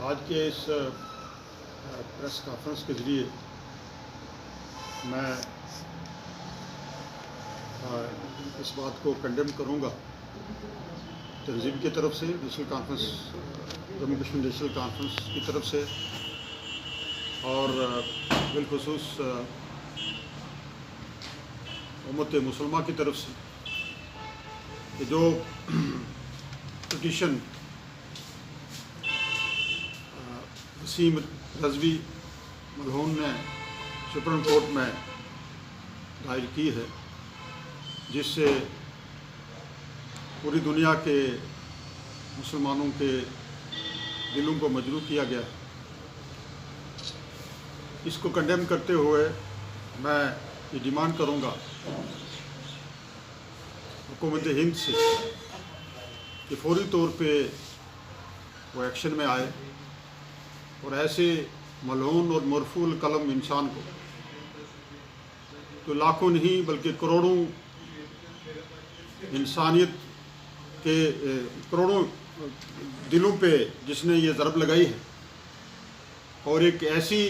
آج کے اس press conference کے ذریعے میں اس بات کو کنڈیم کروں گا تنظیم کی طرف سے، national conference, Jammu Kashmir national conference کی طرف سے، اور بالخصوص امت مسلمہ کی طرف سے، کہ جو پٹیشن وسیم رضوی ملعون نے سپریم کورٹ میں دائر کی ہے، جس سے پوری دنیا کے مسلمانوں کے دلوں کو مجروح کیا گیا ہے، اس کو کنڈیم کرتے ہوئے میں یہ ڈیمانڈ کروں گا حکومت ہند سے کہ فوری طور پہ وہ ایکشن میں آئے اور ایسے ملعون اور مرفوع القلم انسان کو، جو لاکھوں نہیں بلکہ کروڑوں انسانیت کے کروڑوں دلوں پہ جس نے یہ ضرب لگائی ہے، اور ایک ایسی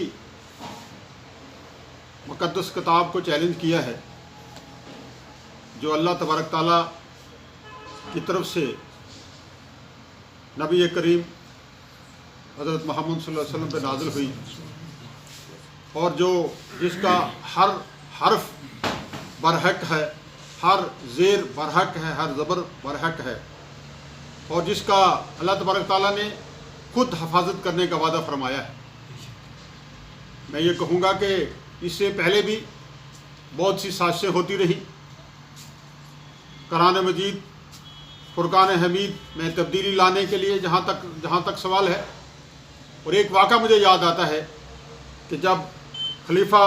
مقدس کتاب کو چیلنج کیا ہے جو اللہ تبارک تعالیٰ کی طرف سے نبی کریم حضرت محمد صلی اللہ علیہ وسلم پہ نازل ہوئی، اور جس کا ہر حرف برحق ہے، ہر زیر برحق ہے، ہر زبر برحق ہے، اور جس کا اللہ تبارک تعالیٰ نے خود حفاظت کرنے کا وعدہ فرمایا ہے۔ میں یہ کہوں گا کہ اس سے پہلے بھی بہت سی سازشیں ہوتی رہی، قرآن مجید فرقان حمید میں تبدیلی لانے کے لیے جہاں تک سوال ہے۔ اور ایک واقعہ مجھے یاد آتا ہے کہ جب خلیفہ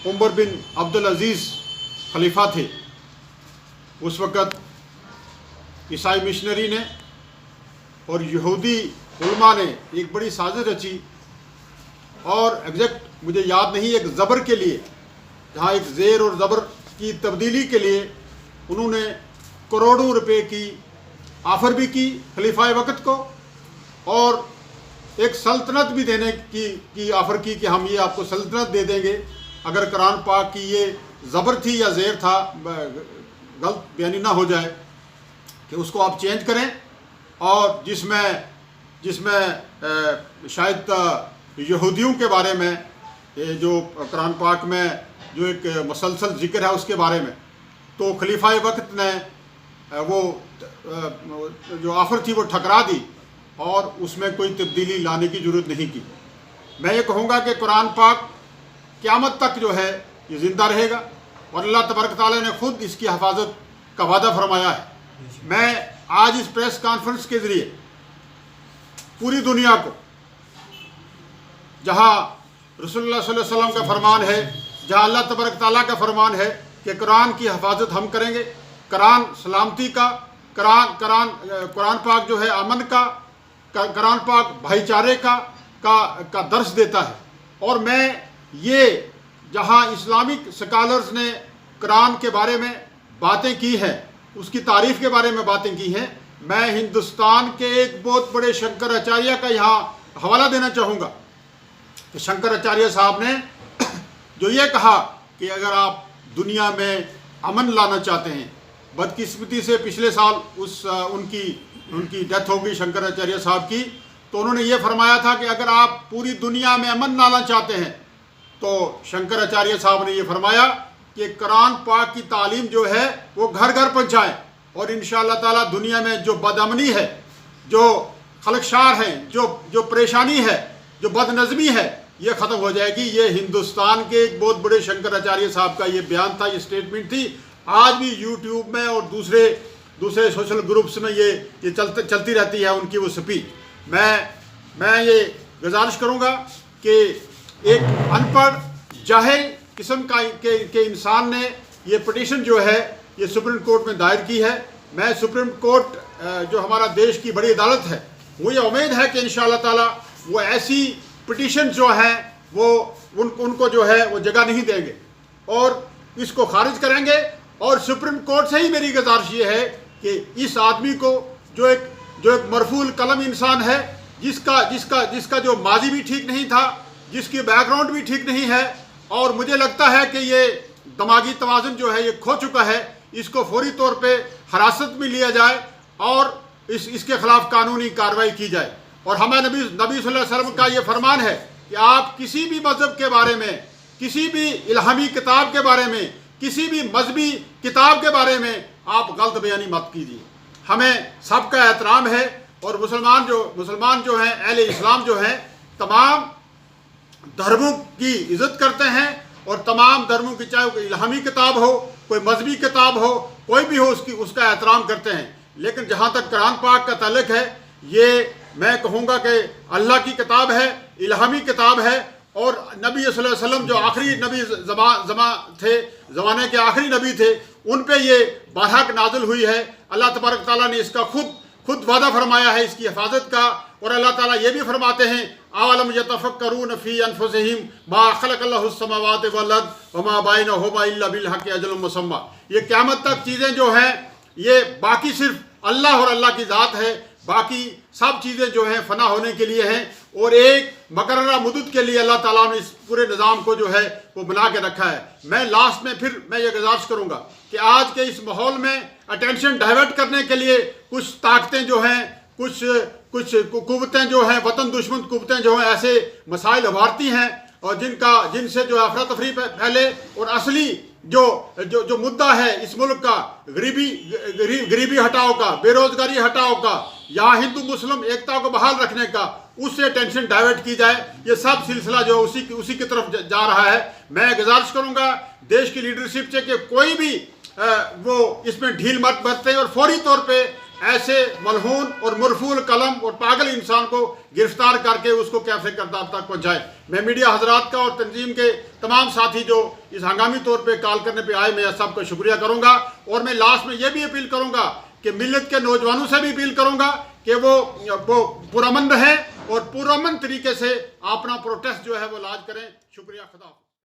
عمر بن عبدالعزیز خلیفہ تھے، اس وقت عیسائی مشنری نے اور یہودی علماء نے ایک بڑی سازش رچی، اور ایگزیکٹ مجھے یاد نہیں، ایک زبر کے لیے، جہاں ایک زیر اور زبر کی تبدیلی کے لیے انہوں نے کروڑوں روپے کی آفر بھی کی خلیفہ وقت کو، اور ایک سلطنت بھی دینے کی آفر کی کہ ہم یہ آپ کو سلطنت دے دیں گے اگر قرآن پاک کی یہ زبر تھی یا زیر تھا، غلط بیانی نہ ہو جائے، کہ اس کو آپ چینج کریں، اور جس میں شاید یہودیوں کے بارے میں جو قرآن پاک میں جو ایک مسلسل ذکر ہے اس کے بارے میں، تو خلیفہ وقت نے وہ جو آفر تھی وہ ٹھکرا دی، اور اس میں کوئی تبدیلی لانے کی ضرورت نہیں کی۔ میں یہ کہوں گا کہ قرآن پاک قیامت تک جو ہے یہ زندہ رہے گا، اور اللہ تبارک تعالیٰ نے خود اس کی حفاظت کا وعدہ فرمایا ہے۔ میں آج اس پریس کانفرنس کے ذریعے پوری دنیا کو، جہاں رسول اللہ صلی اللہ علیہ وسلم کا فرمان ہے، جہاں اللہ تبارک تعالیٰ کا فرمان ہے کہ قرآن کی حفاظت ہم کریں گے، قرآن سلامتی کا، قرآن پاک جو ہے امن کا، قرآن پاک بھائی چارے کا درس دیتا ہے، اور میں یہ جہاں اسلامک سکالرز نے قرآن کے بارے میں باتیں کی ہیں، اس کی تعریف کے بارے میں باتیں کی ہیں، میں ہندوستان کے ایک بہت بڑے شنکر اچاریہ کا یہاں حوالہ دینا چاہوں گا کہ شنکر اچاریہ صاحب نے جو یہ کہا کہ اگر آپ دنیا میں امن لانا چاہتے ہیں، بدقسمتی سے پچھلے سال ان کی ڈیتھ ہو گئی شنکر اچاریہ صاحب کی، تو انہوں نے یہ فرمایا تھا کہ اگر آپ پوری دنیا میں امن لانا چاہتے ہیں تو شنکر اچاریہ صاحب نے یہ فرمایا کہ قرآن پاک کی تعلیم جو ہے وہ گھر گھر پہنچائیں، اور انشاءاللہ تعالیٰ دنیا میں جو بدامنی ہے، جو خلقشار ہیں، جو پریشانی ہے، جو بد نظمی ہے، یہ ختم ہو جائے گی۔ یہ ہندوستان کے ایک بہت بڑے شنکر اچاریہ صاحب کا یہ بیان تھا، یہ سٹیٹمنٹ تھی۔ آج بھی یوٹیوب میں اور دوسرے سوشل گروپس میں یہ چلتی رہتی ہے ان کی وہ سپیچ۔ میں یہ گزارش کروں گا کہ ایک ان پڑھ جاہل قسم کے انسان نے یہ پٹیشن جو ہے یہ سپریم کورٹ میں دائر کی ہے۔ میں سپریم کورٹ جو ہمارا دیش کی بڑی عدالت ہے، وہ یہ امید ہے کہ انشاءاللہ تعالی وہ ایسی پٹیشن جو ہیں وہ ان کو جو ہے وہ جگہ نہیں دیں گے، اور اس کو خارج کریں گے۔ اور سپریم کورٹ سے ہی میری گزارش یہ ہے کہ اس آدمی کو جو ایک مرفوع القلم انسان ہے، جس کا جو ماضی بھی ٹھیک نہیں تھا، جس کی بیک گراؤنڈ بھی ٹھیک نہیں ہے، اور مجھے لگتا ہے کہ یہ دماغی توازن جو ہے یہ کھو چکا ہے، اس کو فوری طور پہ حراست میں لیا جائے اور اس کے خلاف قانونی کارروائی کی جائے۔ اور ہمارے نبی صلی اللہ علیہ وسلم کا یہ فرمان ہے کہ آپ کسی بھی مذہب کے بارے میں، کسی بھی الہامی کتاب کے بارے میں، کسی بھی مذہبی کتاب کے بارے میں آپ غلط بیانی مت کیجیے۔ ہمیں سب کا احترام ہے، اور مسلمان جو ہیں، اہل اسلام جو ہیں، تمام دھرموں کی عزت کرتے ہیں، اور تمام دھرموں کی، چاہے کوئی الہامی کتاب ہو، کوئی مذہبی کتاب ہو، کوئی بھی ہو، اس کا احترام کرتے ہیں۔ لیکن جہاں تک قرآن پاک کا تعلق ہے، یہ میں کہوں گا کہ اللہ کی کتاب ہے، الہامی کتاب ہے، اور نبی صلی اللہ علیہ وسلم جو آخری نبی زمانے کے آخری نبی تھے، ان پہ یہ برحق نازل ہوئی ہے۔ اللہ تبارک تعالیٰ نے اس کا خود وعدہ فرمایا ہے اس کی حفاظت کا، اور اللہ تعالیٰ یہ بھی فرماتے ہیں اولم یتفکرون فی انفسہم ما خلق اللہ السماوات والارض وما بینہما الا بالحق اجل مسمى۔ یہ قیامت تک چیزیں جو ہیں، یہ باقی صرف اللہ اور اللہ کی ذات ہے، باقی سب چیزیں جو ہیں فنا ہونے کے لیے ہیں، اور ایک مقررہ مدت کے لیے اللہ تعالیٰ نے اس پورے نظام کو جو ہے وہ بنا کے رکھا ہے۔ میں لاسٹ میں پھر میں یہ گزارش کروں گا کہ آج کے اس ماحول میں اٹینشن ڈائیورٹ کرنے کے لیے کچھ طاقتیں جو ہیں، کچھ قوتیں جو ہیں، وطن دشمن قوتیں جو ہیں، ایسے مسائل ابھارتی ہیں، اور جن سے جو افراتفری پھیلے، اور اصلی جو مدعا ہے اس ملک کا، غریبی ہٹاؤ کا، بے روزگاری ہٹاؤ کا، یہاں ہندو مسلم ایکتا کو بحال رکھنے کا، اس سے ٹینشن ڈائیورٹ کی جائے۔ یہ سب سلسلہ جو اسی کی طرف جا رہا ہے۔ میں گزارش کروں گا دیش کی لیڈرشپ سے کہ کوئی بھی وہ اس میں ڈھیل مت برتے، اور فوری طور پہ ایسے ملعون اور مرفوع قلم اور پاگل انسان کو گرفتار کر کے اس کو کیفے کردار تک پہنچائے۔ میں میڈیا حضرات کا اور تنظیم کے تمام ساتھی جو اس ہنگامی طور پہ کال کرنے پہ آئے، میں سب کا شکریہ کروں گا، اور میں لاسٹ میں یہ بھی اپیل کروں گا کہ ملت کے نوجوانوں سے بھی اپیل کروں گا کہ وہ پرامن رہیں اور پرامن طریقے سے اپنا پروٹیسٹ جو ہے وہ لانچ کریں۔ شکریہ، خدا حافظ۔